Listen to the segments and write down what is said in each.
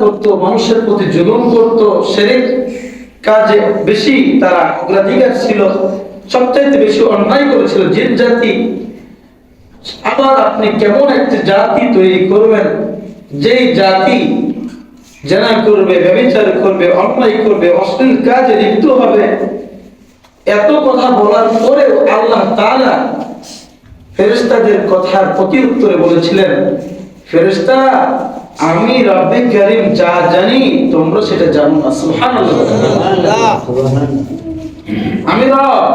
করত, মানুষের প্রতি জুলুম করত, শিরক কাজে বেশি তারা অগ্রাধিকার ছিল, সবচাইতে বেশি অন্যায় করেছিল জিন জাতি। আবার আপনি কেমন একটা জাতি তৈরি করবেন যেই জাতি জেনা করবে, ব্যভিচার করবে, অন্যায় করবে, অশ্লীল কাজে লিপ্ত হবে। এত কথা বলার পরেও আল্লাহ তাআলা ফেরেশতাদের কথার প্রতি উত্তরে বলেছিলেন, ফেরেশতারা আমি রব্বে কারীম যা জানি তোমরা সেটা জানো না। সুবহানাল্লাহ। আমি রব,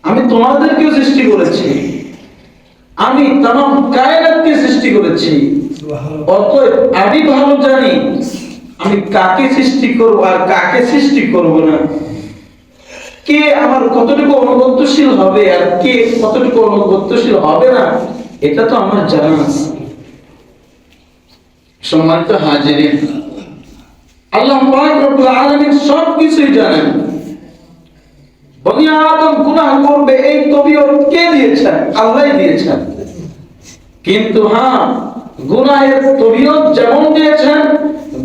আমি তোমাদেরকেও সৃষ্টি করেছি, আমি तमाम কায়নাতকে সৃষ্টি করেছি, অতএব আমি ভালো জানি আমি কাকে সৃষ্টি করব আর কাকে সৃষ্টি করব না, কে আমার কতটুকু অনুগত্যশীল হবে আর কে কতটুকু অনুগত্যশীল হবে না, এটা তো আমার জানা আছে। সম্মানিত হাজিরিন, আল্লাহ পাক রব্বুল আলামিন সব কিছুই জানেন। বনি আদম গুনাহ করবে এই তবিয়ত কে দিয়েছেন? আল্লাহই দিয়েছেন। কিন্তু হ্যাঁ, গুনাহের তবিয়ত যেমন দিয়েছেন,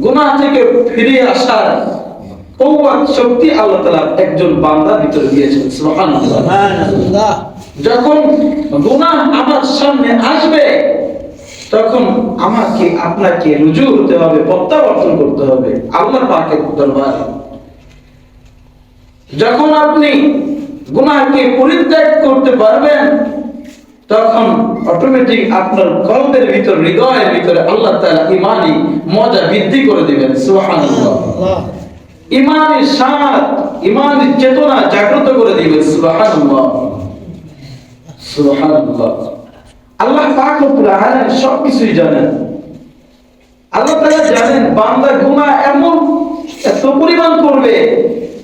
গুনাহ থেকে ফিরে আসার কওয়াত শক্তি আল্লাহ তাআলা একজন বান্দার ভিতরে দিয়েছেন। সুবহানাল্লাহ। যখন গুনাহ আমার সামনে আসবে তখন আমাকে আপনাকে রুজু হতে হবে, প্রত্যাবর্তন করতে হবে আল্লাহর পাকের দরবারে। যখন আপনি গুনাহকে পরিত্যাগ করতে পারবেন তখন অটোমেটিক আপনার কলবের ভিতর, হৃদয়ের ভিতরে আল্লাহ তাআলা ঈমানি মজা বৃদ্ধি করে দিবেন। সুবহানাল্লাহ। ঈমানের স্বাদ, ঈমানের চেতনা জাগ্রত করে দিবেন। সুবহানাল্লাহ, সুবহানাল্লাহ। আল্লাহ পাক রব্বুল আলামিন সবকিছুই জানেন। আল্লাহ তাআলা জানেন বান্দা গুনাহ এমন এত পরিমাণ করবে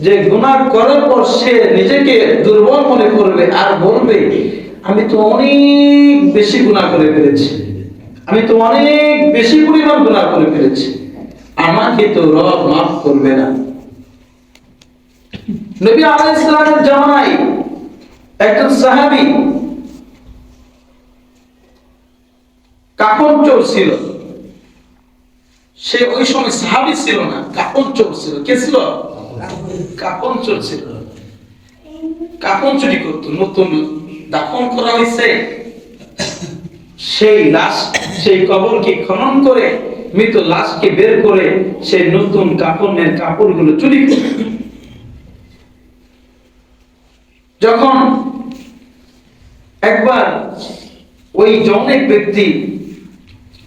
যে গুনাহ করার পর সে নিজেকে দুর্বল মনে করবে আর বলবে আমি তো অনেক বেশি গুনাহ করে ফেলেছি, আমি তো অনেক বেশি পরিমাণ গুনাহ করে ফেলেছি, আমাকে তো রব মাফ করবে না। নবী আলাইহিস সালামের জামানায় একজন সাহাবী কাফন চোর ছিল। সে ওই সময় সাহাবী ছিল না, কাফন চোর ছিল। কে ছিল? কাফন চোর ছিল। কাফন চুরি করত। নতুন দাফন করা হয়েছে, সেই লাশ, সেই কবরকে খনন করে মৃত লাশকে বের করে সেই নতুন কাফনের কাপড়গুলো চুরি করে। যখন একবার ওই অনেক ব্যক্তি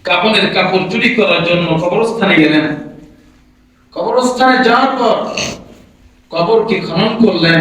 কাফনের কাপড় চুরি করার জন্য কবরস্থানে গেলেন, কবরস্থানে যাওয়ার পর কবরকে খনন করলেন,